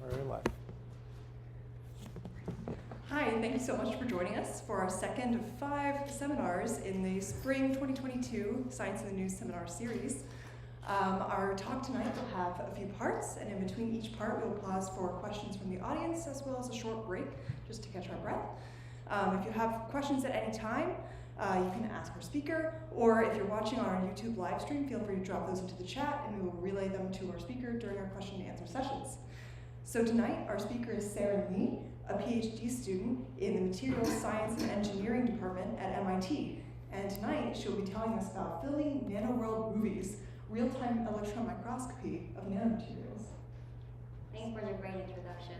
We're live. Hi, thank you so much for joining us for our second of 5 seminars in the Spring 2022 Science in the News seminar series. Our talk tonight will have a few parts, and in between each part we'll pause for questions from the audience as well as a short break just to catch our breath. If you have questions at any time, you can ask our speaker, or if you're watching on our YouTube live stream, feel free to drop those into the chat and we will relay them to our speaker during our question and answer sessions. So tonight, our speaker is Sarah Lee, a PhD student in the Materials Science and Engineering Department at MIT. And tonight, she'll be telling us about filming Nanoworld Movies, real-time electron microscopy of nanomaterials. Thanks for the great introduction.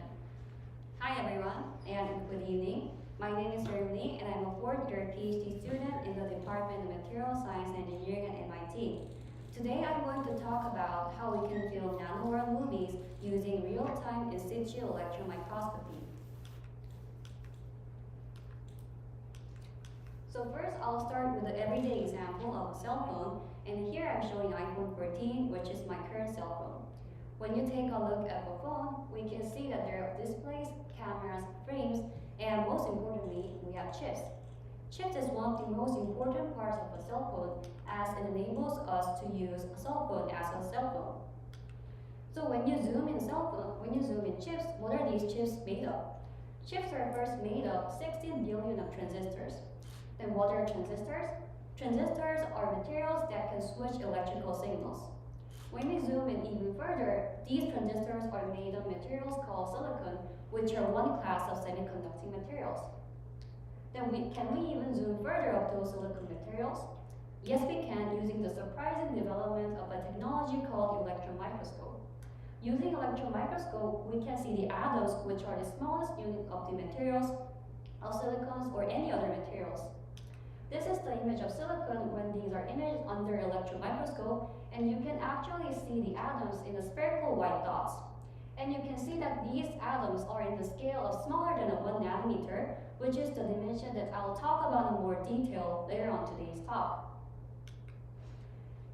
Hi everyone, and good evening. My name is Sarah Lee, and I'm a fourth-year PhD student in the Department of Materials Science and Engineering at MIT. Today I'm going to talk about how we can film Nanoworld movies using real-time in situ electron microscopy. So first I'll start with the everyday example of a cell phone, and here I'm showing iPhone 14, which is my current cell phone. When you take a look at the phone, we can see that there are displays, cameras, frames, and most importantly, we have chips. Chips is one of the most important parts of a cell phone, as it enables us to use a cell phone as a cell phone. So when you zoom in chips, what are these chips made of? Chips are first made of 16 billion of transistors. Then what are transistors? Transistors are materials that can switch electrical signals. When we zoom in even further, these transistors are made of materials called silicon, which are one class of semiconducting materials. Then can we even zoom further of those silicon materials? Yes, we can, using the surprising development of a technology called electron microscope. Using electron microscope, we can see the atoms, which are the smallest unit of the materials, of silicons or any other materials. This is the image of silicon when these are imaged under electron microscope, and you can actually see the atoms in the spherical white dots. And you can see that these atoms are in the scale of smaller than 1 nanometer, which is the dimension that I'll talk about in more detail later on today's talk.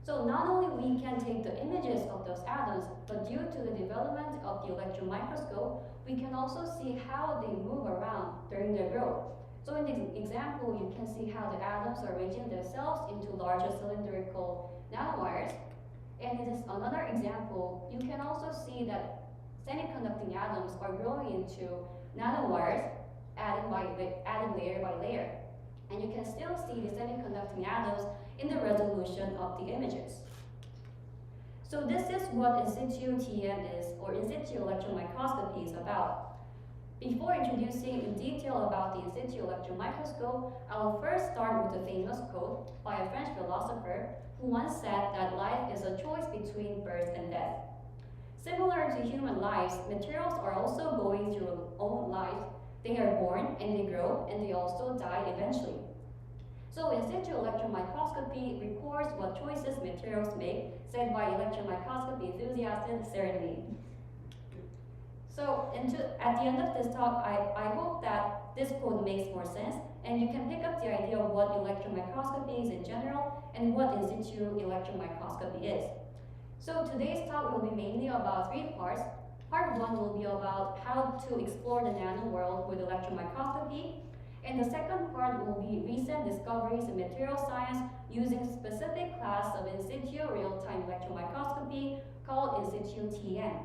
So not only we can take the images of those atoms, but due to the development of the electron microscope, we can also see how they move around during their growth. So in this example, you can see how the atoms are arranging themselves into larger cylindrical nanowires. And in this another example, you can also see that semiconducting atoms are growing into nanowires, adding layer by layer. And you can still see the semiconducting atoms in the resolution of the images. So this is what in situ TEM is, or in situ electron microscopy is about. Before introducing in detail about the in situ electron microscope, I will first start with a famous quote by a French philosopher who once said that life is a choice between birth and death. Similar to human lives, materials are also going through their own life. They are born and they grow and they also die eventually. So in situ electron microscopy records what choices materials make, said by electron microscopy enthusiast Sarah Lee. So at the end of this talk, I hope that this quote makes more sense and you can pick up the idea of what electron microscopy is in general and what in situ electron microscopy is. So today's talk will be mainly about 3 parts. Part 1 will be about how to explore the nano world with electron microscopy. And the second part will be recent discoveries in material science using a specific class of in situ real-time electron microscopy called in situ TM.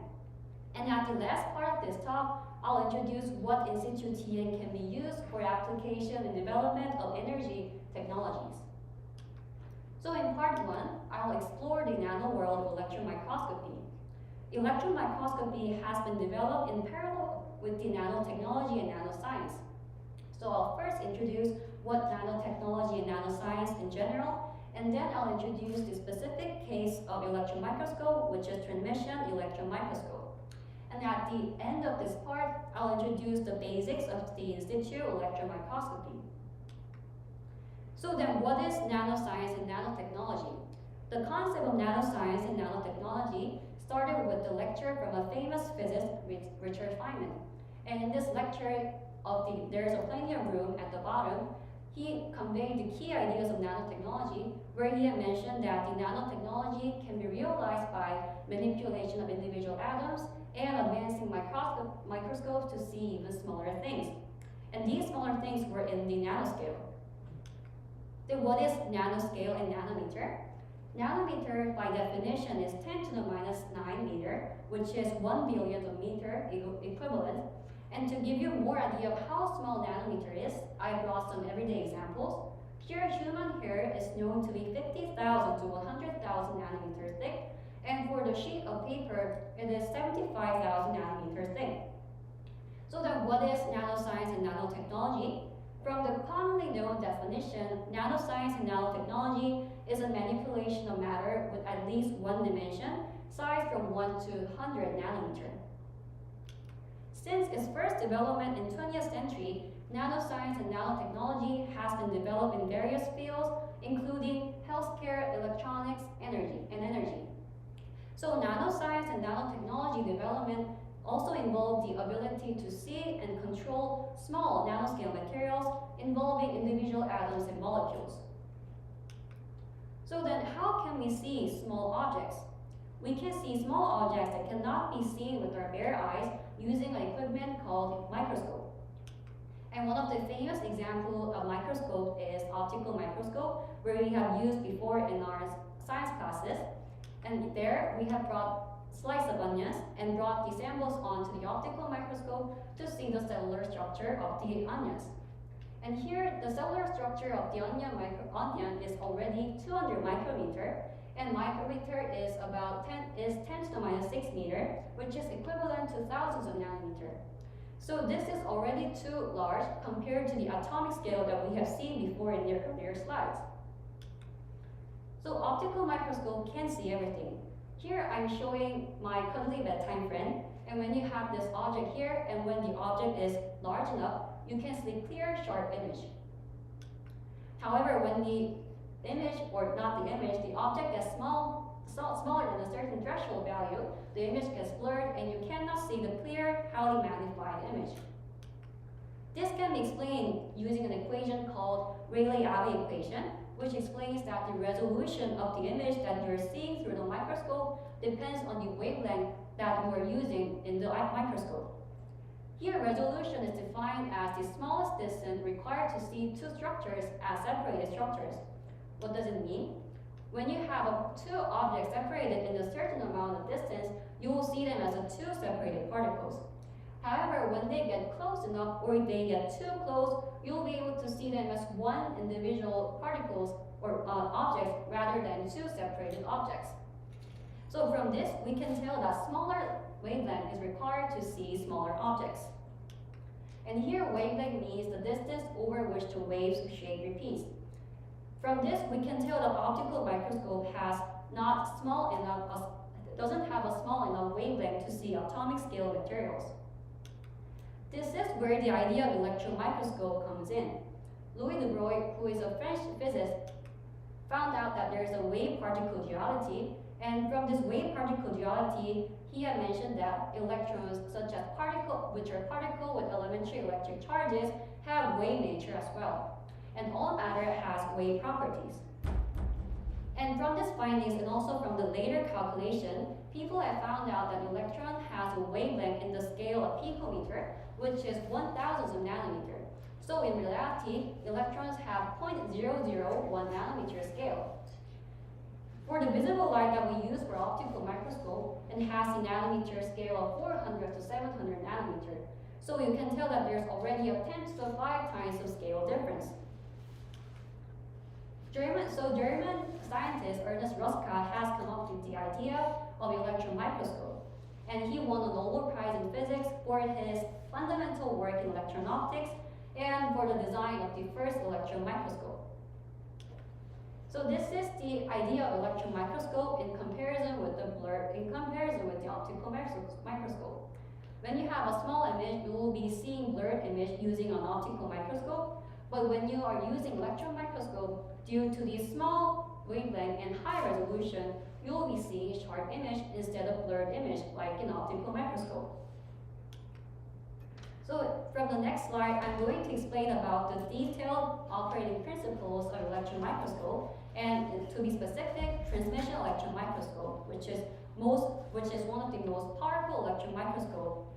And at the last part of this talk, I'll introduce what in situ TM can be used for application and development of energy technologies. So in part 1, I'll explore the nano world of electron microscopy. Electron microscopy has been developed in parallel with the nanotechnology and nanoscience. So I'll first introduce what nanotechnology and nanoscience in general, and then I'll introduce the specific case of electron microscope, which is transmission electron microscope. And at the end of this part, I'll introduce the basics of the in situ electron microscopy. So then what is nanoscience and nanotechnology? The concept of nanoscience and nanotechnology started with the lecture from a famous physicist, Richard Feynman. And in this lecture, there's a plenty of room at the bottom, he conveyed the key ideas of nanotechnology, where he had mentioned that the nanotechnology can be realized by manipulation of individual atoms and advancing microscopes to see even smaller things. And these smaller things were in the nanoscale. So what is nanoscale and nanometer? Nanometer, by definition, is 10 to the minus 9 meter, which is 1 billionth of meter equivalent. And to give you more idea of how small nanometer is, I brought some everyday examples. Here, human hair is known to be 50,000 to 100,000 nanometers thick, and for the sheet of paper, it is 75,000 nanometers thick. So then what is nanoscience and nanotechnology? From the commonly known definition, nanoscience and nanotechnology is a manipulation of matter with at least one dimension, size from 1 to 100 nanometer. Since its first development in 20th century, nanoscience and nanotechnology has been developed in various fields, including healthcare, electronics, energy. So nanoscience and nanotechnology development also involve the ability to see and control small nanoscale materials involving individual atoms and molecules. So then how can we see small objects? We can see small objects that cannot be seen with our bare eyes using an equipment called microscope. And one of the famous examples of microscope is optical microscope, where we have used before in our science classes. And there we have brought slice of onions and brought the samples onto the optical microscope to see the cellular structure of the onions. And here, the cellular structure of the onion is already 200 micrometer, and micrometer is about 10 to the minus 6 meter, which is equivalent to thousands of nanometer. So this is already too large compared to the atomic scale that we have seen before in the earlier slides. So optical microscope can see everything. Here I'm showing my cuddly bedtime friend, and when you have this object here, and when the object is large enough, you can see clear, sharp image. However, when the image, or not the image, the object gets smaller than a certain threshold value, the image gets blurred and you cannot see the clear, highly magnified image. This can be explained using an equation called Rayleigh-Abbey equation, which explains that the resolution of the image that you're seeing through the microscope depends on the wavelength that you are using in the microscope. Here, resolution is defined as the smallest distance required to see two structures as separated structures. What does it mean? When you have two objects separated in a certain amount of distance, you will see them as two separated particles. However, when they get close enough or they get too close, you'll be able to see them as one individual particles or objects rather than two separated objects. So from this, we can tell that smaller wavelength is required to see smaller objects. And here, wavelength means the distance over which the wave's shape repeats. From this, we can tell the optical microscope doesn't have a small enough wavelength to see atomic scale materials. This is where the idea of electron microscope comes in. Louis de Broglie, who is a French physicist, found out that there is a wave-particle duality, and from this wave-particle duality, he had mentioned that electrons, such as particles with elementary electric charges, have wave nature as well. And all matter has wave properties. And from these findings, and also from the later calculation, people have found out that electron has a wavelength in the scale of picometer, which is 1,000th of nanometer. So in reality, electrons have 0.001 nanometer scale. For the visible light that we use for optical microscope, it has a nanometer scale of 400 to 700 nanometer. So you can tell that there's already a 10 to the 5 times of scale difference. German scientist Ernest Ruska has come up with the idea of electron microscope, and he won a Nobel Prize in Physics for his fundamental work in electron optics and for the design of the first electron microscope. So this is the idea of electron microscope in comparison with the optical microscope. When you have a small image, you will be seeing blurred image using an optical microscope, but when you are using electron microscope, due to the small wavelength and high resolution, you will be seeing sharp image instead of blurred image like in optical microscope. So from the next slide, I'm going to explain about the detailed operating principles of electron microscope, and to be specific, transmission electron microscope, which is which is one of the most powerful electron microscope.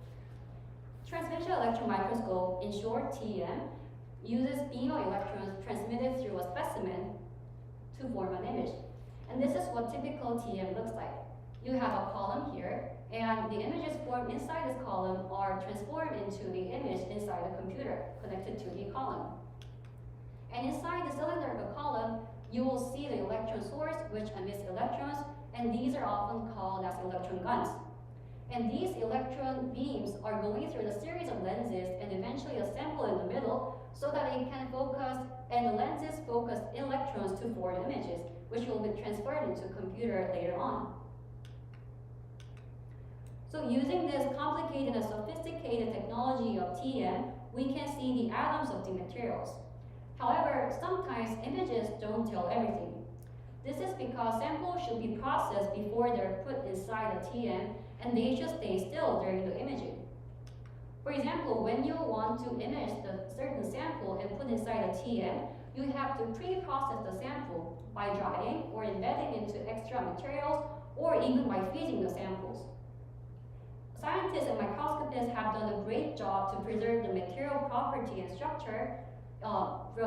Transmission electron microscope, in short TEM, uses beam of electrons transmitted through a specimen to form an image. And this is what typical TEM looks like. You have a column here, and the images formed inside this column are transformed into the image inside the computer connected to the column. And inside the cylindrical column, you will see the electron source which emits electrons, and these are often called as electron guns. And these electron beams are going through a series of lenses and eventually a sample in the middle so that it can focus, and the lenses focus electrons to form images, which will be transferred into computer later on. So using this complicated and sophisticated technology of TEM, we can see the atoms of the materials. However, sometimes images don't tell everything. This is because samples should be processed before they're put inside the TEM, and they should stay still during the imaging. For example, when you want to image a certain sample and put inside a TEM, you have to pre-process the sample by drying or embedding into extra materials, or even by freezing the samples. Scientists and microscopists have done a great job to preserve the material property and structure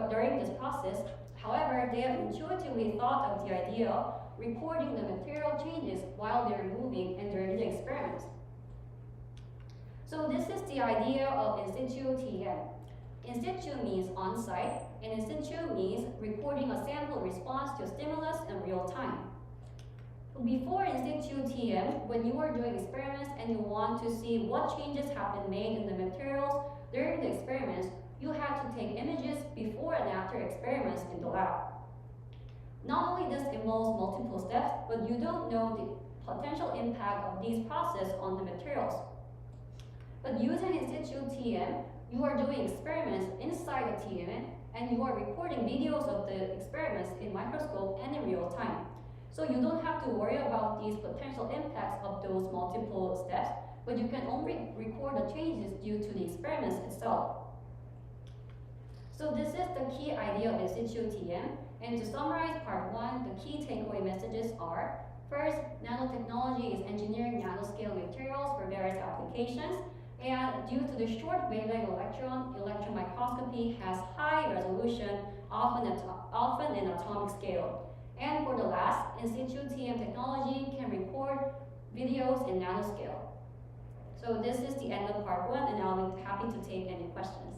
during this process. However, they have intuitively thought of the idea of recording the material changes while they're moving and during the experiments. So this is the idea of in situ TEM. In situ means on-site, and in situ means recording a sample response to a stimulus in real time. Before in situ TEM, when you are doing experiments and you want to see what changes have been made in the materials during the experiments, you have to take images before and after experiments in the lab. Not only this involves multiple steps, but you don't know the potential impact of these processes on the materials. But using in situ TEM, you are doing experiments inside the TEM, and you are recording videos of the experiments in microscope and in real time. So you don't have to worry about these potential impacts of those multiple steps, but you can only record the changes due to the experiments itself. So this is the key idea of in situ TEM, and to summarize part one, the key takeaway messages are: first, nanotechnology is engineering nanoscale materials for various applications, and due to the short wavelength electron microscopy has high resolution, often in atomic scale. And for the last, in situ TEM technology can record videos in nanoscale. So this is the end of part one, and I'll be happy to take any questions.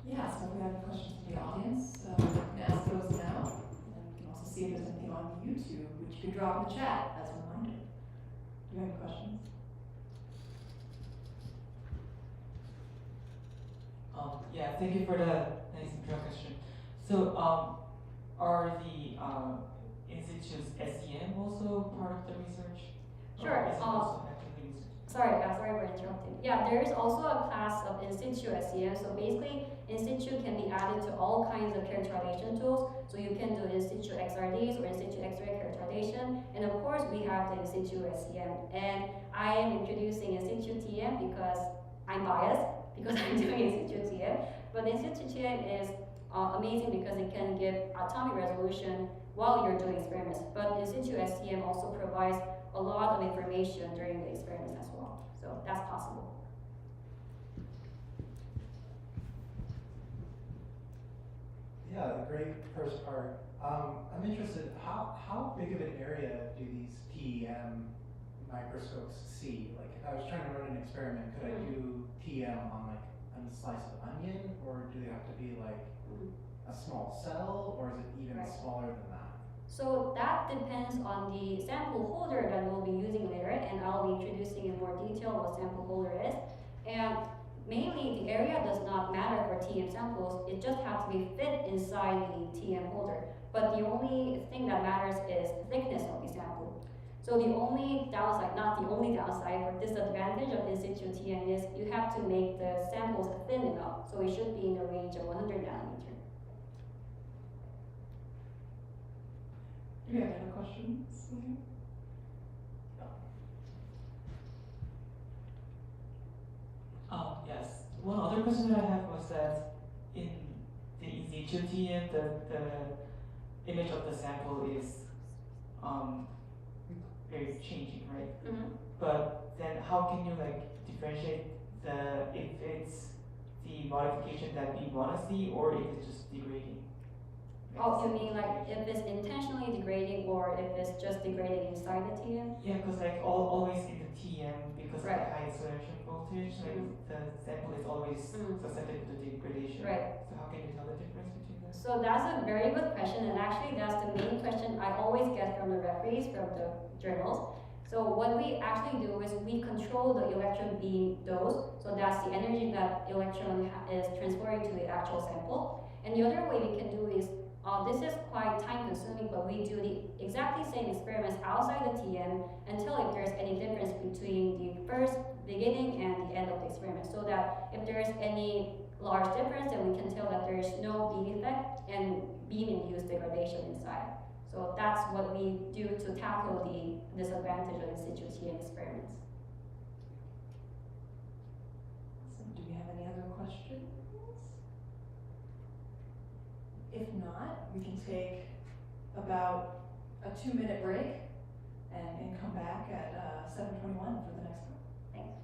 Yeah, so if we have questions from the audience, we can ask those now. And we can also see if there's anything on YouTube, which you could drop in the chat as a reminder. Do you have any questions? Yeah, thank you for the nice introduction. So, are the in situ SEM also part of the research? Sure. Or is it also actively research? Sorry for interrupting. Yeah, there is also a class of in situ SEM. So basically, in situ can be added to all kinds of characterization tools. So you can do in situ XRDs or in situ X-ray characterization. And of course, we have the in situ SEM. And I am introducing in situ TEM because I'm biased, because I'm doing in situ TEM. But in situ TEM is amazing because it can give atomic resolution while you're doing experiments. But in situ SEM also provides a lot of information during the experiments as well. So that's possible. Yeah, the great first part. I'm interested, how big of an area do these TEM microscopes see? Like, if I was trying to run an experiment, could I do TEM on like a slice of onion, or do they have to be like a small cell, or is it even smaller than that? So that depends on the sample holder that we'll be using later, and I'll be introducing in more detail what sample holder is. And mainly, the area does not matter for TEM samples. It just has to be fit inside the TEM holder. But the only thing that matters is the thickness of the sample. So the only downside, not the only downside, or disadvantage of in situ TEM is you have to make the samples thin enough. So it should be in the range of 100 nanometer. Do you have any other questions? Yes. One other question that I have was that in the in situ TEM, the image of the sample is very changing, right? Mhm. But then how can you like differentiate if it's the modification that we want to see or if it's just degrading? Oh, you mean like if it's intentionally degrading or if it's just degrading inside the TM? Yeah, because like always in the TM, because of Right. the high acceleration voltage, like the sample is always susceptible to degradation. Right. So how can you tell the difference between them? So that's a very good question, and actually that's the main question I always get from the referees, from the journals. So what we actually do is we control the electron beam dose, so that's the energy that electron is transferring to the actual sample. And the other way we can do is, this is quite time consuming, but we do the exactly same experiments outside the TM and tell if there's any difference between the first beginning and the end of the experiment, so that if there's any large difference, then we can tell that there is no beam effect and beam-induced degradation inside. So that's what we do to tackle the disadvantage of in situ TM experiments. Awesome. Do we have any other questions? If not, we can take about a 2-minute break and come back at 7:21 for the next one. Thanks.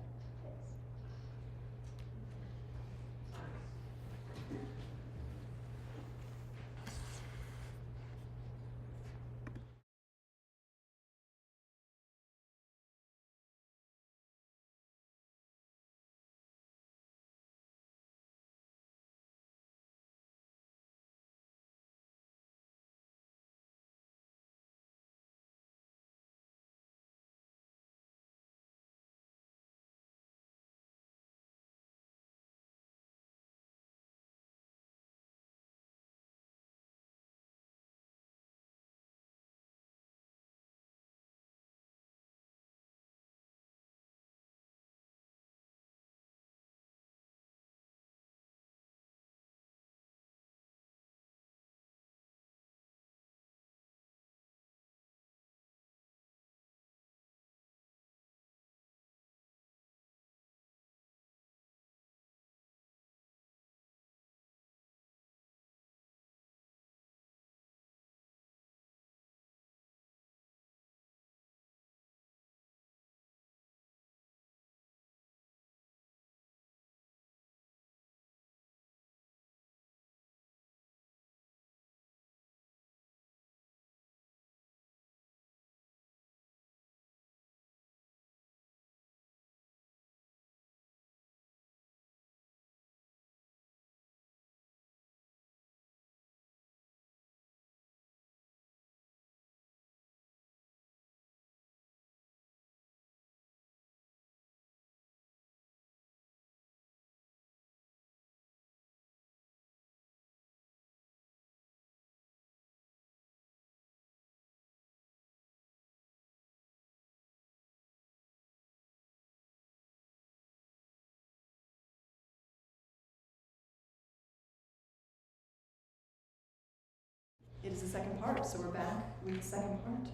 It is the second part, so we're back with the second part.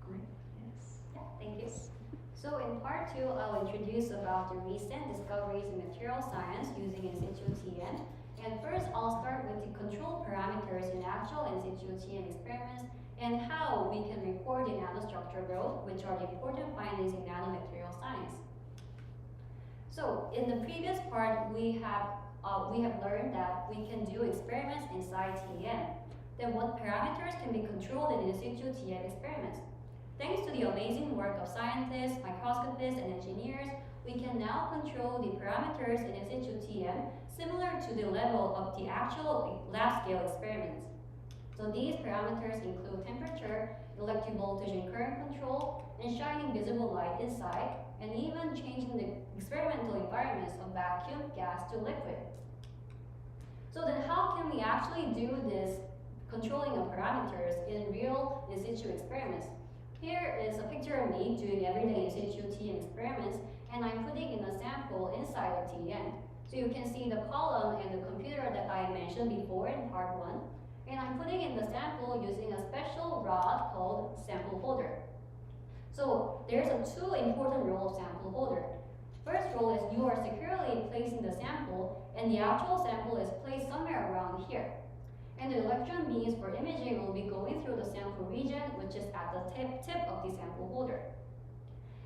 Great, yes. Yeah, thank you. So in part 2, I'll introduce about the recent discoveries in material science using in situ TM. And first, I'll start with the control parameters in actual in situ TM experiments and how we can record the nanostructure growth, which are the important findings in nanomaterial science. So in the previous part, we have learned that we can do experiments inside TM. Then what parameters can be controlled in situ TM experiments? Thanks to the amazing work of scientists, microscopists, and engineers, we can now control the parameters in situ TM similar to the level of the actual lab scale experiments. So these parameters include temperature, electric voltage and current control, and shining visible light inside, and even changing the experimental environments of vacuum, gas to liquid. So then how can we actually do this controlling of parameters in real in situ experiments? Here is a picture of me doing everyday in situ TM experiments, and I'm putting in a sample inside a TM. So you can see the column and the computer that I mentioned before in part 1, and I'm putting in the sample using a special rod called sample holder. So there's two important roles of sample holder. First role is you are securely placing the sample, and the actual sample is placed somewhere around here. And the electron beams for imaging will be going through the sample region, which is at the tip of the sample holder.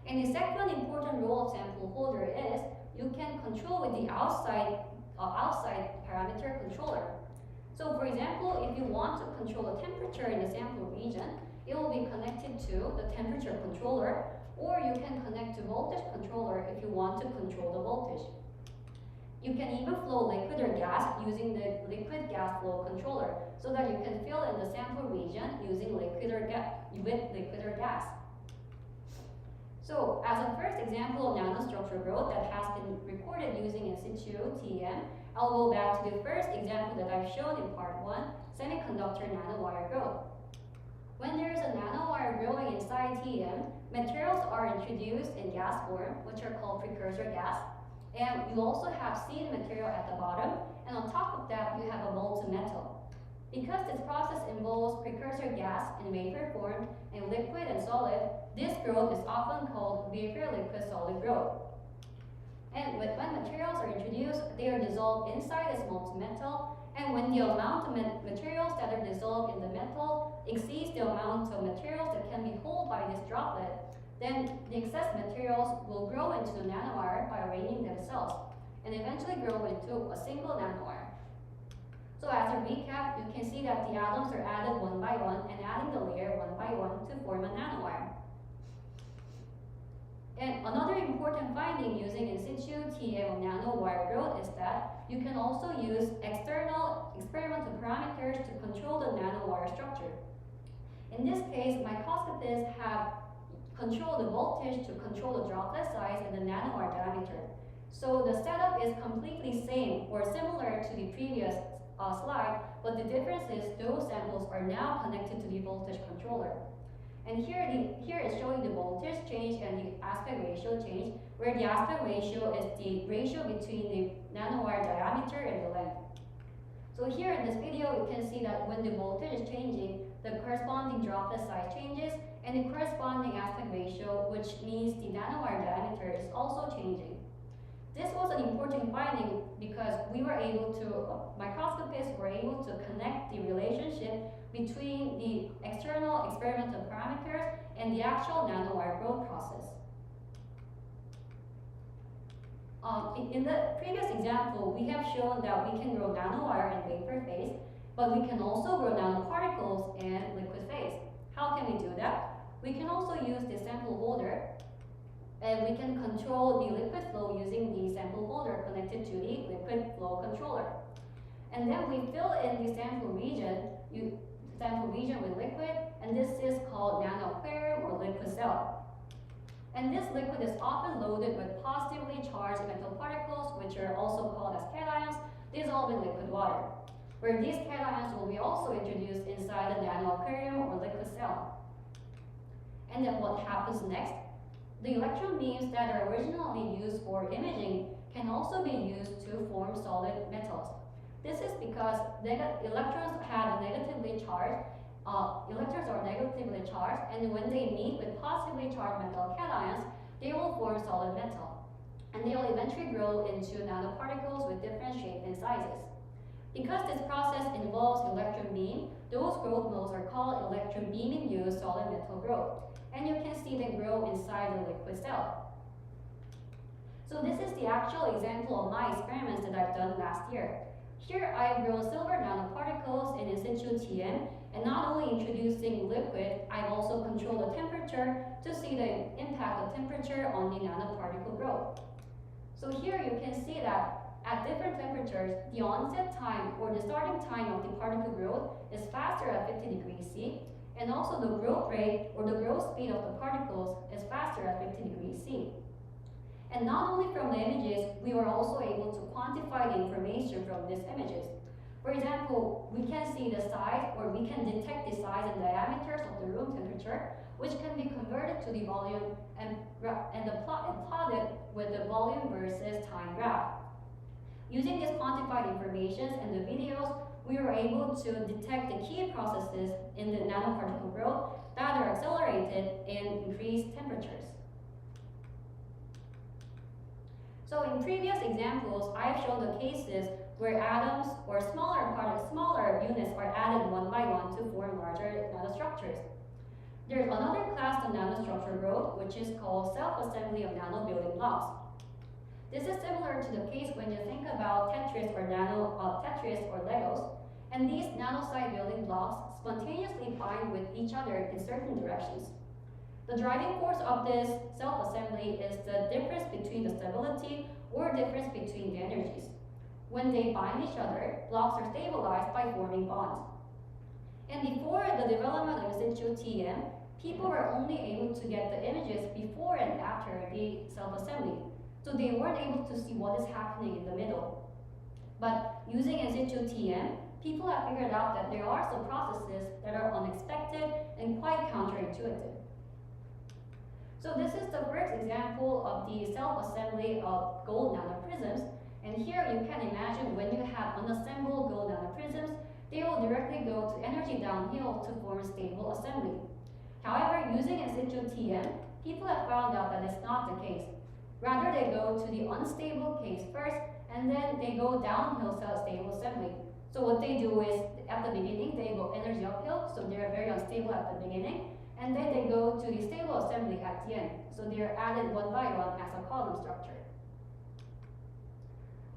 And the second important role of sample holder is you can control with the outside parameter controller. So for example, if you want to control the temperature in the sample region, it will be connected to the temperature controller, or you can connect to voltage controller if you want to control the voltage. You can even flow liquid or gas using the liquid gas flow controller, so that you can fill in the sample region using liquid or gas. So as a first example of nanostructure growth that has been recorded using in situ TEM, I'll go back to the first example that I've shown in part 1, semiconductor nanowire growth. When there is a nanowire growing inside TEM, materials are introduced in gas form, which are called precursor gas. And you also have seed material at the bottom, and on top of that, you have a molten metal. Because this process involves precursor gas in vapor form and liquid and solid, this growth is often called vapor-liquid-solid growth. And when materials are introduced, they are dissolved inside this molten metal, and when the amount of materials that are dissolved in the metal exceeds the amount of materials that can be held by this droplet, then the excess materials will grow into the nanowire by arranging themselves, and eventually grow into a single nanowire. So as a recap, you can see that the atoms are added one by one, and adding the layer one by one to form a nanowire. And another important finding using in situ TEM nanowire growth is that you can also use external experimental parameters to control the nanowire structure. In this case, microscopists have control the voltage to control the droplet size and the nanowire diameter. So the setup is completely same or similar to the previous slide, but the difference is those samples are now connected to the voltage controller. And here is showing the voltage change and the aspect ratio change, where the aspect ratio is the ratio between the nanowire diameter and the length. So here in this video, you can see that when the voltage is changing, the corresponding droplet size changes, and the corresponding aspect ratio, which means the nanowire diameter, is also changing. This was an important finding because we were able to, microscopists were able to connect the relationship between the external experimental parameters and the actual nanowire growth process. In the previous example, we have shown that we can grow nanowire in vapor phase, but we can also grow nanoparticles in liquid phase. How can we do that? We can also use the sample holder, and we can control the liquid flow using the sample holder connected to the liquid flow controller. And then we fill in the sample region with liquid, and this is called nanoaquarium or liquid cell. And this liquid is often loaded with positively charged metal particles, which are also called as cations, dissolved in liquid water, where these cations will be also introduced inside the nanoaquarium or liquid cell. And then what happens next? The electron beams that are originally used for imaging can also be used to form solid metals. This is because electrons are negatively charged, and when they meet with positively charged metal cations, they will form solid metal. And they will eventually grow into nanoparticles with different shapes and sizes. Because this process involves electron beam, those growth modes are called electron beam-induced solid metal growth. And you can see them grow inside the liquid cell. So this is the actual example of my experiments that I've done last year. Here I've grown silver nanoparticles in situ TEM, and not only introducing liquid, I've also controlled the temperature to see the impact of temperature on the nanoparticle growth. So here you can see that at different temperatures, the onset time or the starting time of the particle growth is faster at 50 degrees C, and also the growth rate or the growth speed of the particles is faster at 50 degrees C. And not only from the images, we were also able to quantify the information from these images. For example, we can see the size, or we can detect the size and diameters of the room temperature, which can be converted to the volume and plotted with the volume versus time graph. Using these quantified information and the videos, we were able to detect the key processes in the nanoparticle growth that are accelerated in increased temperatures. So So in previous examples, I've shown the cases where atoms or smaller units are added one by one to form larger nanostructures. There's another class of nanostructure growth, which is called self-assembly of nanobuilding blocks. This is similar to the case when you think about Tetris or Legos, and these nanosite building blocks spontaneously bind with each other in certain directions. The driving force of this self-assembly is the difference between the stability or difference between the energies. When they bind each other, blocks are stabilized by forming bonds. And before the development of in situ TEM, people were only able to get the images before and after the self-assembly. So they weren't able to see what is happening in the middle. But using in situ TEM, people have figured out that there are some processes that are unexpected and quite counterintuitive. So this is the first example of the self-assembly of gold nanoprisms. And here you can imagine when you have unassembled gold nanoprisms, they will directly go to energy downhill to form a stable assembly. However, using in situ TEM, people have found out that it's not the case. Rather, they go to the unstable case first, and then they go downhill to a stable assembly. So what they do is, at the beginning, they go energy uphill, so they're very unstable at the beginning, and then they go to the stable assembly at the end. So they're added one by one as a column structure.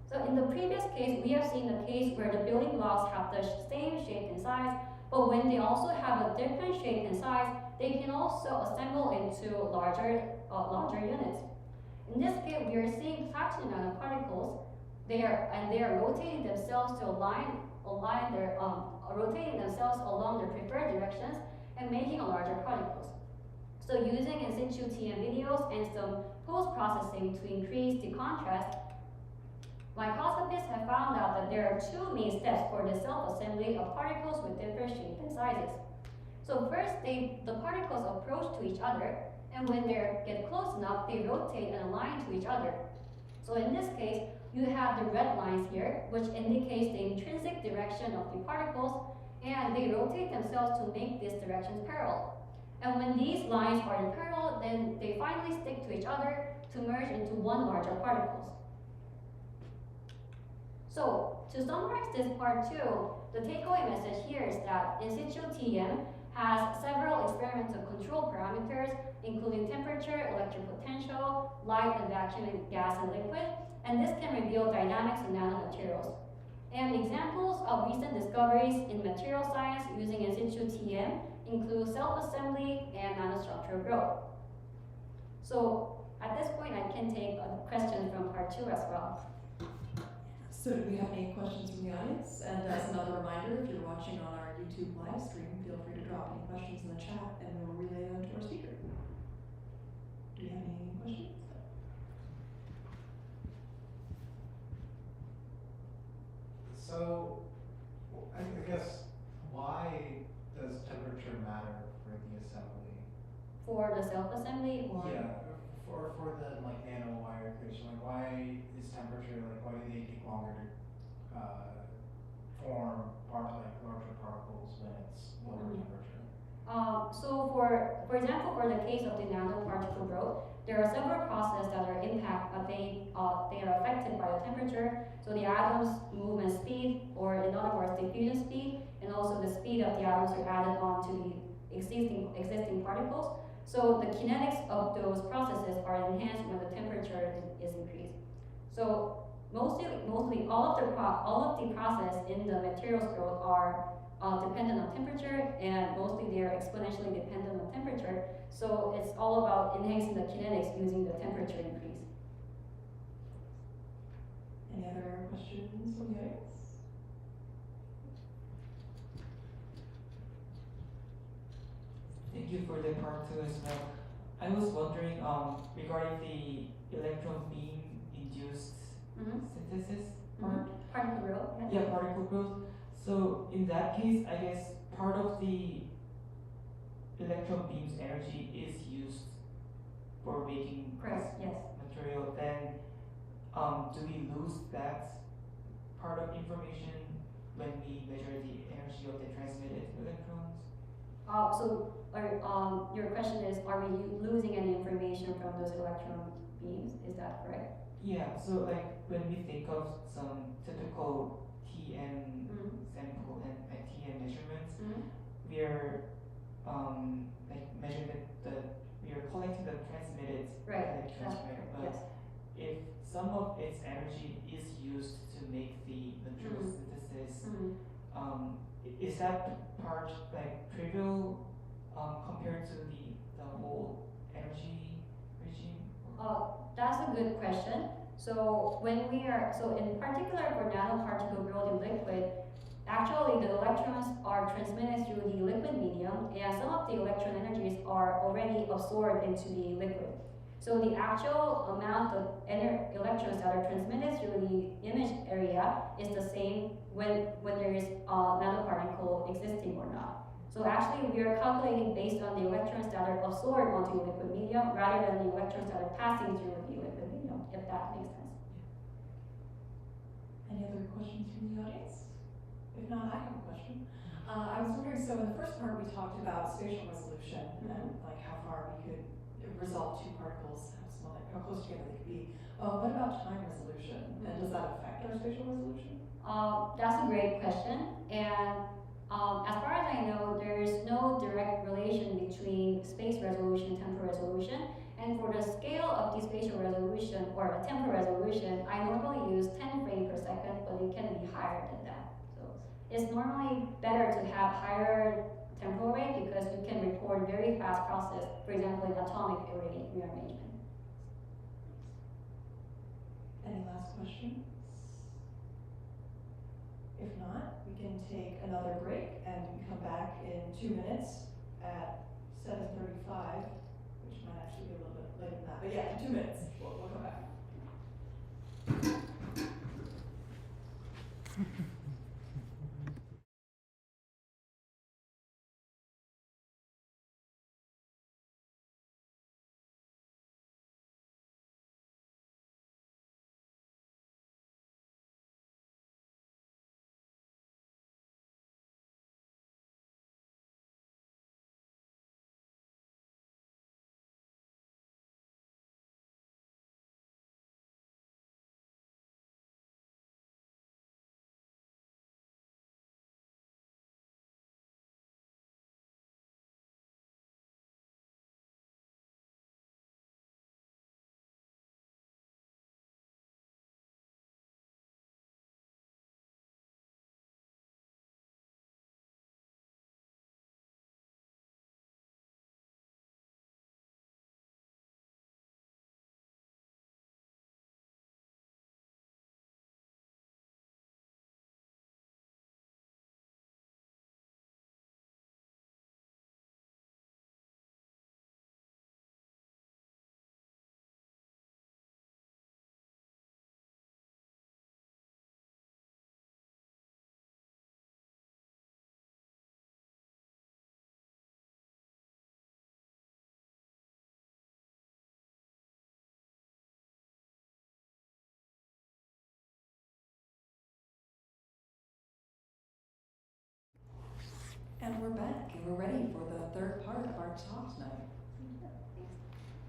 So in the previous case, we have seen a case where the building blocks have the same shape and size, but when they also have a different shape and size, they can also assemble into larger units. In this case, we are seeing fraction nanoparticles. They are rotating themselves to rotating themselves along their preferred directions and making a larger particles. So using in situ TEM videos and some post-processing to increase the contrast, microscopists have found out that there are two main steps for the self-assembly of particles with different shapes and sizes. So first, the particles approach to each other, and when they get close enough, they rotate and align to each other. So in this case, you have the red lines here, which indicates the intrinsic direction of the particles, and they rotate themselves to make these directions parallel. And when these lines are in parallel, then they finally stick to each other to merge into one larger particles. So to summarize this part 2, the takeaway message here is that in situ TEM has several experimental control parameters, including temperature, electric potential, light and vacuum and gas and liquid, and this can reveal dynamics of nanomaterials. And examples of recent discoveries in material science using in situ TEM include self-assembly and nanostructural growth. So at this point, I can take a question from part 2 as well. So do we have any questions from the audience? And as another reminder, if you're watching on our YouTube live stream, feel free to drop any questions in the chat and we'll relay them to our speaker. Do you have any questions? So, I guess, why does temperature matter for the assembly? For the self-assembly or? Yeah, for the like nanowire creation, like why is temperature, like why do they take longer to form larger particles when it's lower temperature? So for example, for the case of the nanoparticle growth, there are several processes that are they are affected by the temperature. So the atom's movement speed, or in other words, diffusion speed, and also the speed of the atoms are added on to the existing particles. So the kinetics of those processes are enhanced when the temperature is increased. So mostly all of the process in the materials growth are dependent on temperature, and mostly they are exponentially dependent on temperature. So it's all about enhancing the kinetics using the temperature increase. Any other questions from the audience? Thank you for the part 2 as well. I was wondering regarding the electron beam induced synthesis part. Particle growth. Yeah, particle growth. So in that case, I guess part of the electron beam's energy is used for making Correct. this Yes. material. Then do we lose that part of information when we measure the energy of the transmitted electrons? Your question is, are we losing any information from those electron beams? Is that correct? Yeah, so like when we think of some typical TM sample and like TM measurements, we are like measuring we are collecting the transmitted Right. electrons, right? But Yes. if some of its energy is used to make the material synthesis, is that part like trivial compared to the whole energy regime? That's a good question. So in particular for nanoparticle growth in liquid, actually the electrons are transmitted through the liquid medium, and some of the electron energies are already absorbed into the liquid. So the actual amount of electrons that are transmitted through the image area is the same when there is a nanoparticle existing or not. So actually we are calculating based on the electrons that are absorbed onto the liquid medium rather than the electrons that are passing through the liquid medium, if that makes sense. Any other questions from the audience? If not, I have a question. I was wondering, so in the first part we talked about spatial resolution and like how far we could resolve two particles, how close together they could be. What about time resolution? And does that affect our spatial resolution? That's a great question. And as far as I know, there is no direct relation between space resolution and temporal resolution. And for the scale of the spatial resolution or the temporal resolution, I normally use 10 frames per second, but it can be higher than that. So it's normally better to have higher temporal rate because you can record very fast process, for example, in atomic array rearrangement. Any last questions? If not, we can take another break and we can come back in 2 minutes at 7:35, which might actually be a little bit later than that. But yeah, in 2 minutes, we'll come back. And we're back, and we're ready for the third part of our talk tonight.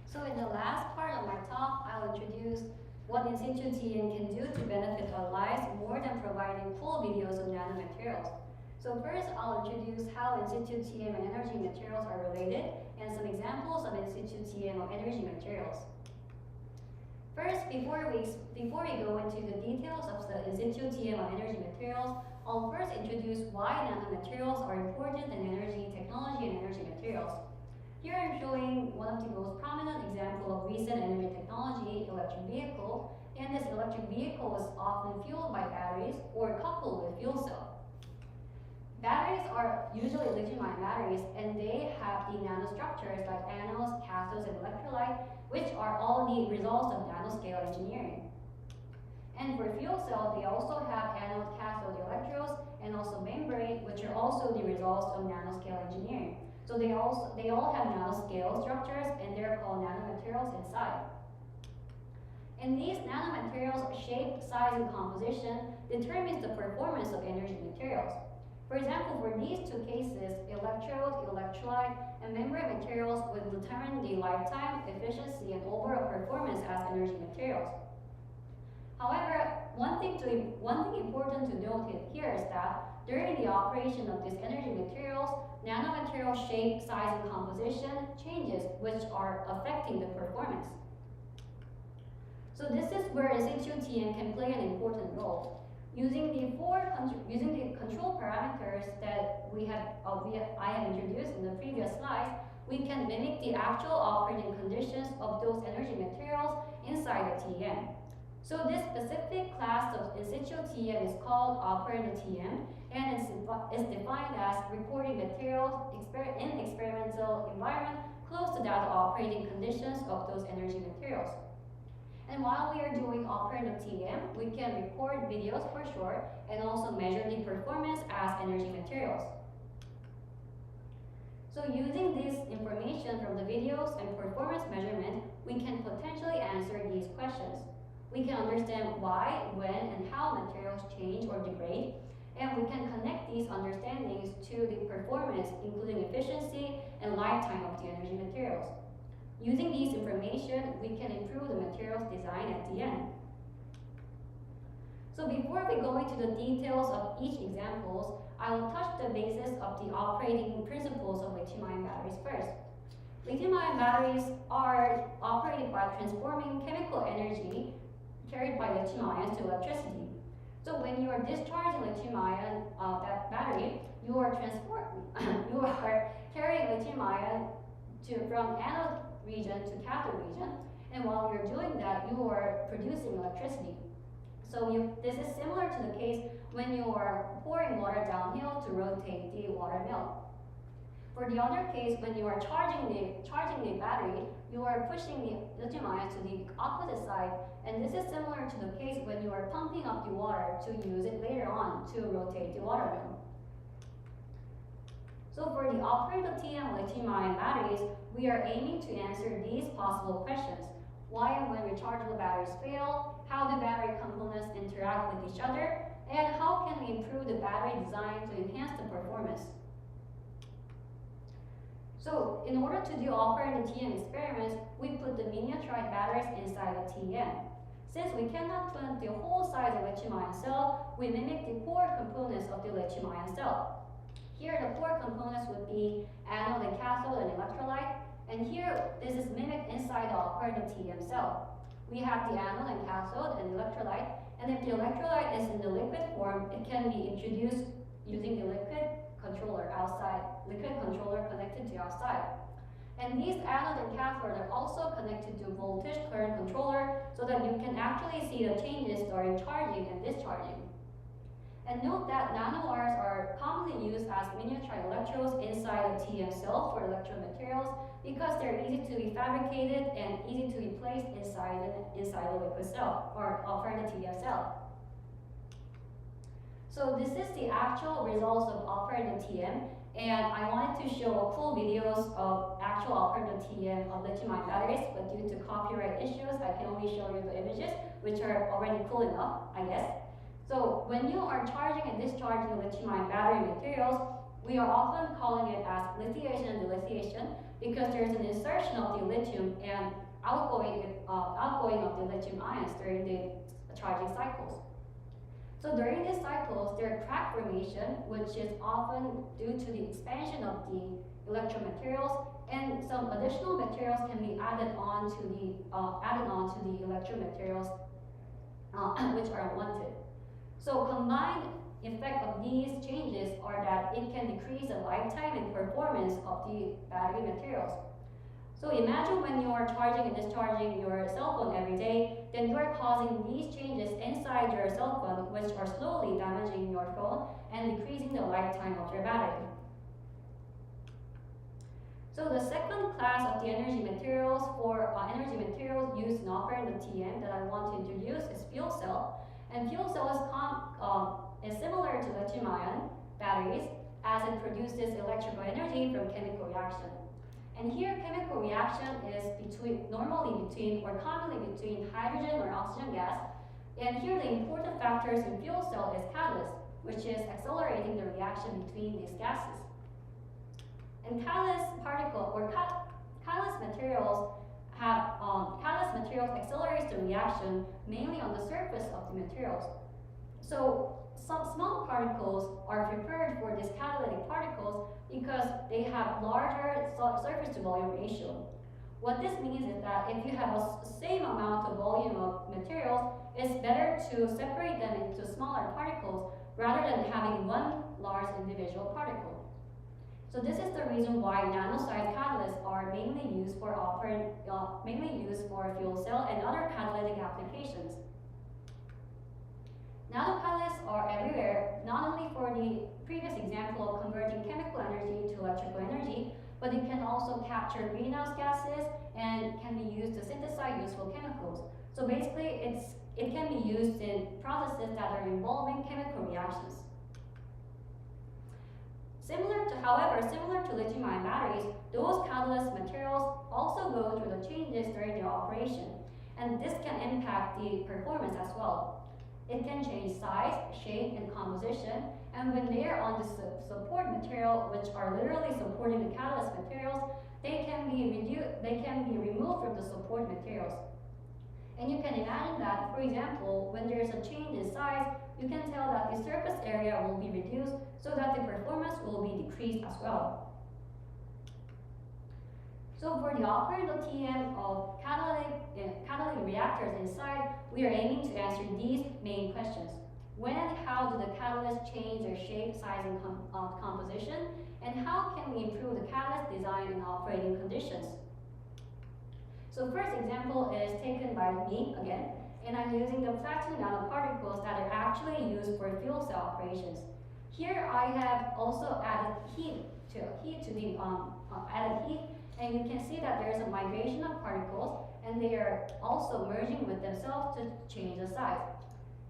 So in the last part of my talk, I'll introduce what in situ TM can do to benefit our lives more than providing cool videos of nanomaterials. So first, I'll introduce how in situ TM and energy materials are related, and some examples of in situ TM or energy materials. First, before we go into the details of the in situ TM or energy materials, I'll first introduce why nanomaterials are important in energy technology and energy materials. Here I'm showing one of the most prominent examples of recent energy technology, electric vehicle, and this electric vehicle is often fueled by batteries or coupled with fuel cell. Batteries are usually lithium-ion batteries, and they have the nanostructures like anodes, cathodes, and electrolyte, which are all the results of nanoscale engineering. And for fuel cell, they also have anode, cathode electrodes, and also membrane, which are also the results of nanoscale engineering. So they all have nanoscale structures, and they're called nanomaterials inside. And these nanomaterials' shape, size, and composition determines the performance of energy materials. For example, for these two cases, electrode, electrolyte, and membrane materials will determine the lifetime, efficiency, and overall performance as energy materials. However, one thing important to note here is that during the operation of these energy materials, nanomaterial shape, size, and composition changes which are affecting the performance. So this is where in situ TM can play an important role. Using the control parameters that I have introduced in the previous slides, we can mimic the actual operating conditions of those energy materials inside the TM. So this specific class of in situ TM is called operator TM, and is defined as recording materials in experimental environment close to that operating conditions of those energy materials. And while we are doing operator TM, we can record videos for sure and also measure the performance as energy materials. So using this information from the videos and performance measurement, we can potentially answer these questions. We can understand why, when, and how materials change or degrade, and we can connect these understandings to the performance, including efficiency and lifetime of the energy materials. Using these information, we can improve the materials design at the end. So before we go into the details of each examples, I will touch the basis of the operating principles of lithium-ion batteries first. Lithium-ion batteries are operated by transforming chemical energy carried by lithium ions to electricity. So when you are discharging lithium-ion battery, you are carrying lithium-ion from anode region to cathode region, and while you're doing that, you are producing electricity. So this is similar to the case when you are pouring water downhill to rotate the water mill. For the other case, when you are charging the battery, you are pushing the lithium ions to the opposite side, and this is similar to the case when you are pumping up the water to use it later on to rotate the water mill. So for the operator TM lithium-ion batteries, we are aiming to answer these possible questions. Why and when rechargeable batteries fail, how do battery components interact with each other, and how can we improve the battery design to enhance the performance. So in order to do operator TM experiments, we put the miniaturized batteries inside the TM. Since we cannot put the whole size of lithium-ion cell, we mimic the core components of the lithium-ion cell. Here, the core components would be anode and cathode and electrolyte, and here, this is mimicked inside the operator TM cell. We have the anode and cathode and electrolyte, and if the electrolyte is in the liquid form, it can be introduced using the liquid controller connected to outside. And these anode and cathode are also connected to voltage current controller so that you can actually see the changes during charging and discharging. And note that nanowires are commonly used as miniature electrodes inside the TM cell for electrode materials because they're easy to be fabricated and easy to be placed inside the liquid cell or operator TM cell. So this is the actual results of operator TM, and I wanted to show cool videos of actual operator TM of lithium-ion batteries, but due to copyright issues, I can only show you the images, which are already cool enough, I guess. So when you are charging and discharging lithium-ion battery materials, we are often calling it as lithiation and dilithiation because there is an insertion of the lithium and outgoing of the lithium ions during the charging cycles. So during these cycles, there are crack formation, which is often due to the expansion of the electromaterials, and some additional materials can be added on to the electromaterials, which are unwanted. So combined effect of these changes are that it can decrease the lifetime and performance of the battery materials. So imagine when you are charging and discharging your cell phone every day, then you are causing these changes inside your cell phone, which are slowly damaging your phone and decreasing the lifetime of your battery. So the second class of the energy materials used in operating the TM that I want to introduce is fuel cell. And fuel cell is similar to lithium-ion batteries as it produces electrical energy from chemical reaction. And here, chemical reaction is commonly between hydrogen or oxygen gas. And here, the important factors in fuel cell is catalyst, which is accelerating the reaction between these gases. And catalyst materials catalyst materials accelerates the reaction mainly on the surface of the materials. So some small particles are prepared for these catalytic particles because they have larger surface to volume ratio. What this means is that if you have a same amount of volume of materials, it's better to separate them into smaller particles rather than having one large individual particle. So this is the reason why nano-sized catalysts are mainly used for fuel cell and other catalytic applications. Nanocatalysts are everywhere, not only for the previous example of converting chemical energy to electrical energy, but it can also capture greenhouse gases and can be used to synthesize useful chemicals. So basically, it can be used in processes that are involving chemical reactions. However, similar to lithium-ion batteries, those catalyst materials also go through the changes during their operation, and this can impact the performance as well. It can change size, shape, and composition, and when they are on the support material, which are literally supporting the catalyst materials, they can be removed from the support materials. And you can imagine that, for example, when there is a change in size, you can tell that the surface area will be reduced so that the performance will be decreased as well. So for the operational TM of catalytic reactors inside, we are aiming to answer these main questions. When and how do the catalysts change their shape, size, and composition? And how can we improve the catalyst design and operating conditions? So first example is taken by me again, and I'm using the platinum nanoparticles that are actually used for fuel cell operations. Here I have also added heat to the added heat, and you can see that there is a migration of particles, and they are also merging with themselves to change the size.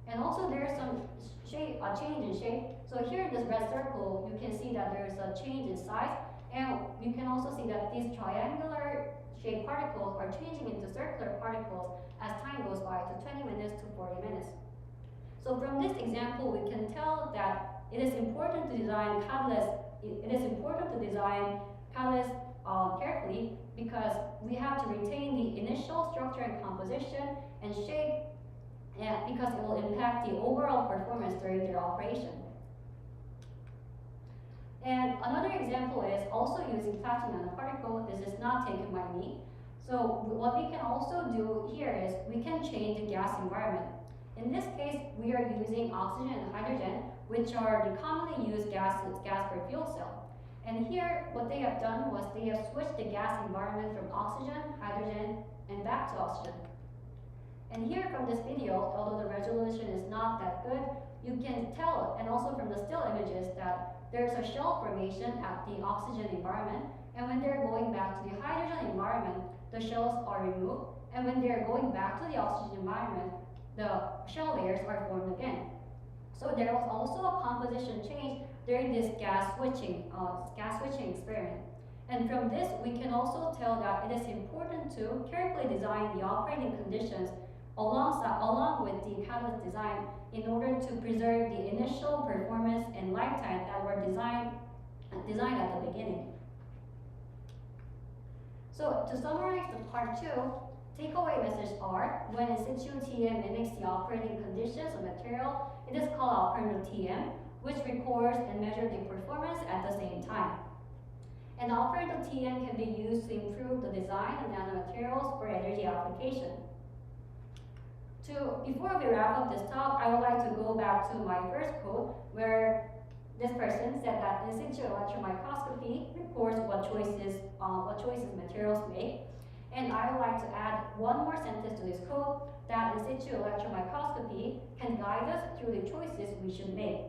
And also there is some change in shape. So here in this red circle, you can see that there is a change in size, and you can also see that these triangular shaped particles are changing into circular particles as time goes by to 20 minutes to 40 minutes. So from this example, we can tell that it is important to design catalysts. It is important to design catalysts carefully because we have to retain the initial structure and composition and shape, because it will impact the overall performance during their operation. And another example is also using platinum nanoparticle. This is not taken by me. So what we can also do here is we can change the gas environment. In this case, we are using oxygen and hydrogen, which are the commonly used gases for fuel cell. And here, what they have done was they have switched the gas environment from oxygen, hydrogen, and back to oxygen. And here from this video, although the resolution is not that good, you can tell, and also from the still images, that there's a shell formation at the oxygen environment, and when they're going back to the hydrogen environment, the shells are removed, and when they're going back to the oxygen environment, the shell layers are formed again. So there was also a composition change during this gas switching experiment. And from this, we can also tell that it is important to carefully design the operating conditions along with the catalyst design in order to preserve the initial performance and lifetime that were designed at the beginning. So to summarize the part 2, takeaway message are, when in situ TM mimics the operating conditions of material, it is called operational TM, which records and measures the performance at the same time. And operational TM can be used to improve the design of nanomaterials for energy application. Before we wrap up this talk, I would like to go back to my first quote, where this person said that in situ electron microscopy records what choices materials make. And I would like to add one more sentence to this quote, that in situ electron microscopy can guide us through the choices we should make.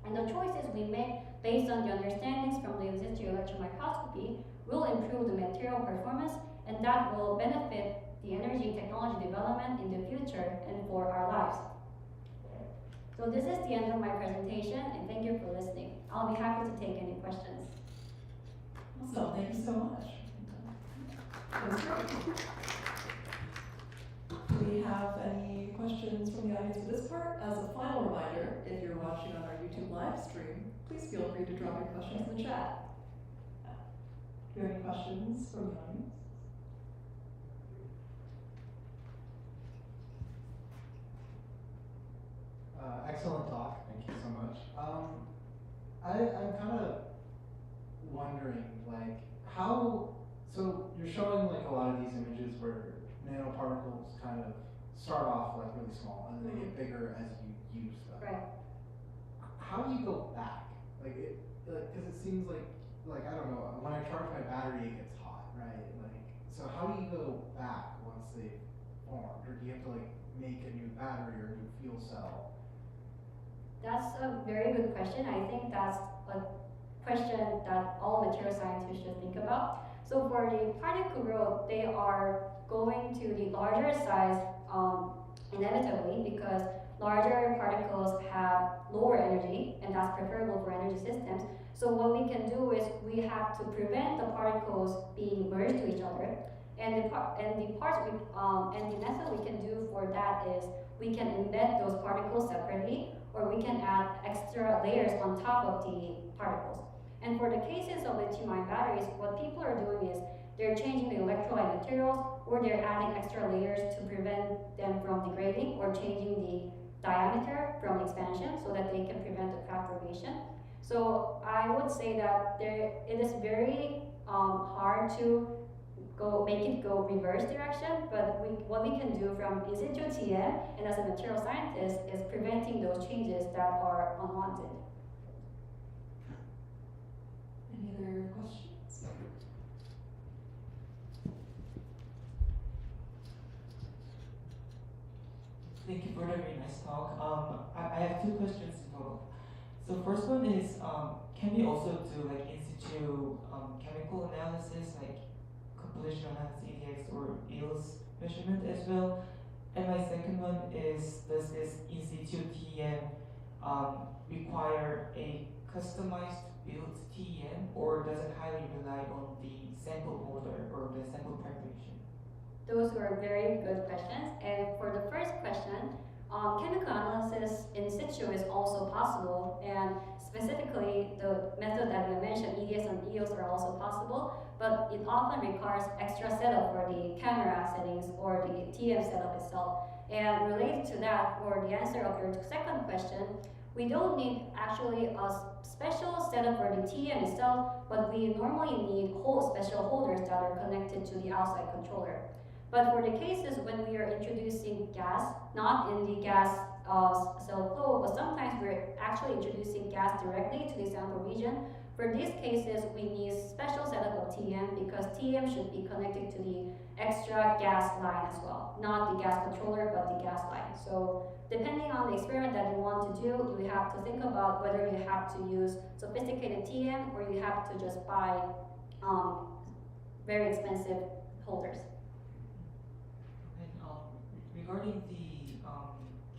And the choices we make based on the understandings from the in situ electron microscopy will improve the material performance, and that will benefit the energy technology development in the future and for our lives. So this is the end of my presentation, and thank you for listening. I'll be happy to take any questions. Awesome, thank you so much. That was great. Do we have any questions from the audience for this part? As a final reminder, if you're watching on our YouTube live stream, please feel free to drop your questions in the chat. Do you have any questions from the audience? Excellent talk. Thank you so much. I'm kind of wondering, like, how, so you're showing like a lot of these images where nanoparticles kind of start off like really small and they get bigger as you use them. Right. How do you go back? Like, because it seems like, I don't know, when I charge my battery, it gets hot, right? Like, so how do you go back once they've formed? Or do you have to like make a new battery or a new fuel cell? That's a very good question. I think that's a question that all material scientists should think about. So for the particle growth, they are going to the larger size inevitably because larger particles have lower energy, and that's preferable for energy systems. So what we can do is we have to prevent the particles being merged to each other. And the method we can do for that is we can embed those particles separately, or we can add extra layers on top of the particles. And for the cases of lithium-ion batteries, what people are doing is they're changing the electrolyte materials, or they're adding extra layers to prevent them from degrading, or changing the diameter from expansion so that they can prevent the crack formation. So I would say that it is very hard to make it go reverse direction, but what we can do from in situ TM and as a material scientist is preventing those changes that are unwanted. Any other questions? Thank you for the very nice talk. I have two questions in total. So first one is, can we also do like in situ chemical analysis, like computational CDX or yields measurement as well? And my second one is, does this in situ TEM require a customized built TEM, or does it highly rely on the sample holder or the sample preparation? Those were very good questions. And for the first question, chemical analysis in situ is also possible, and specifically the method that we mentioned, EDS and EOS, are also possible, but it often requires extra setup for the camera settings or the TM setup itself. And related to that, for the answer of your second question, we don't need actually a special setup for the TM itself, but we normally need special holders that are connected to the outside controller. But for the cases when we are introducing gas, not in the gas cell flow, but sometimes we're actually introducing gas directly to the sample region. For these cases, we need special setup of TM because TM should be connected to the extra gas line as well, not the gas controller, but the gas line. So depending on the experiment that you want to do, you have to think about whether you have to use sophisticated TM or you have to just buy very expensive holders. Regarding the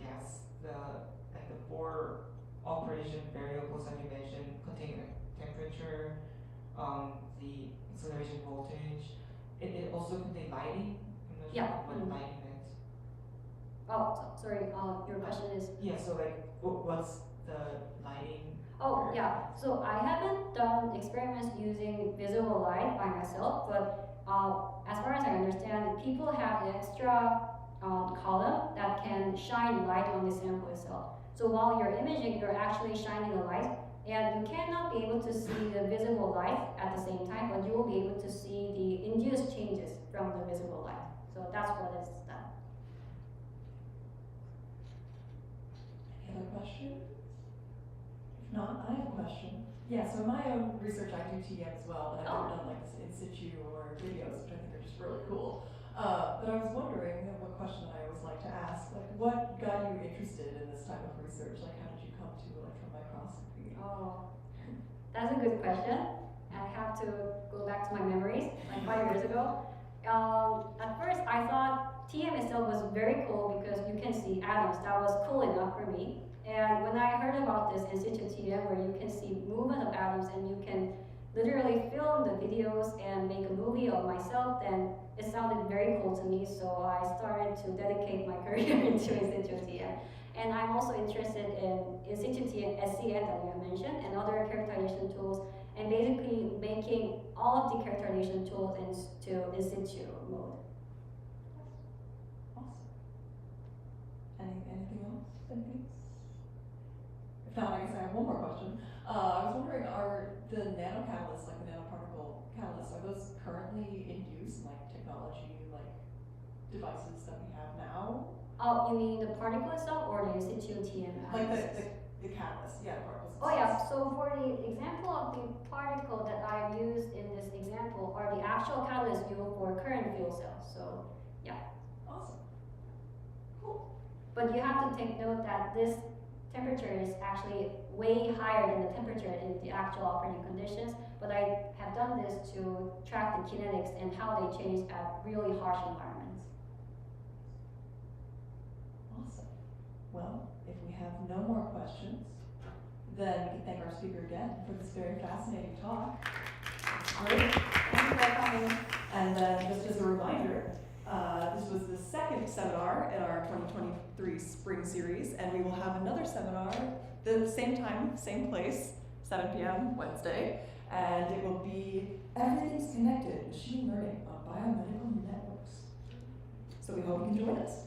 gas, the 4 operation variables that you mentioned contain temperature, the acceleration voltage. It also contains lighting. I'm not Yeah. sure what lighting meant. Oh, sorry. Your question is. Yeah. So like, what's the lighting? Oh, yeah. So I haven't done experiments using visible light by myself, but as far as I understand, people have the extra column that can shine light on the sample itself. So while you're imaging, you're actually shining a light, and you cannot be able to see the visible light at the same time, but you will be able to see the induced changes from the visible light. So that's what is done. Any other questions? If not, I have a question. Yeah, so in my own research, I do TM as well, but I've never done like this in situ or videos, which I think are just really cool. But I was wondering, what question I always like to ask, like what got you interested in this type of research? Like how did you come to electron microscopy? Oh, that's a good question. I have to go back to my memories, like 5 years ago. At first, I thought TM itself was very cool because you can see atoms. That was cool enough for me. And when I heard about this in situ TM, where you can see movement of atoms and you can literally film the videos and make a movie of myself, then it sounded very cool to me. So I started to dedicate my career into in situ TM. And I'm also interested in situ TM, SCN that you have mentioned, and other characterization tools, and basically making all of the characterization tools into in situ mode. Awesome. Anything else? Anything? have one more question. I was wondering, are the nanocatalysts, like the nanoparticle catalysts, are those currently in use in like technology, like devices that we have now? Oh, you mean the particle itself or the situ TM Like analysis? the catalyst, yeah, particles. Oh yeah, so for the example of the particle that I used in this example are the actual catalysts used for current fuel cells. So yeah. Awesome. Cool. But you have to take note that this temperature is actually way higher than the temperature in the actual operating conditions. But I have done this to track the kinetics and how they change at really harsh environments. Awesome. Well, if we have no more questions, then we can thank our speaker again for this very fascinating talk. It's great. Thank you for coming. And then just as a reminder, this was the second seminar in our 2023 spring series, and we will have another seminar the same time, same place, 7 p.m. Wednesday, and it will be Everything's Connected, Machine Learning on Biomedical Networks. So we hope you can join us.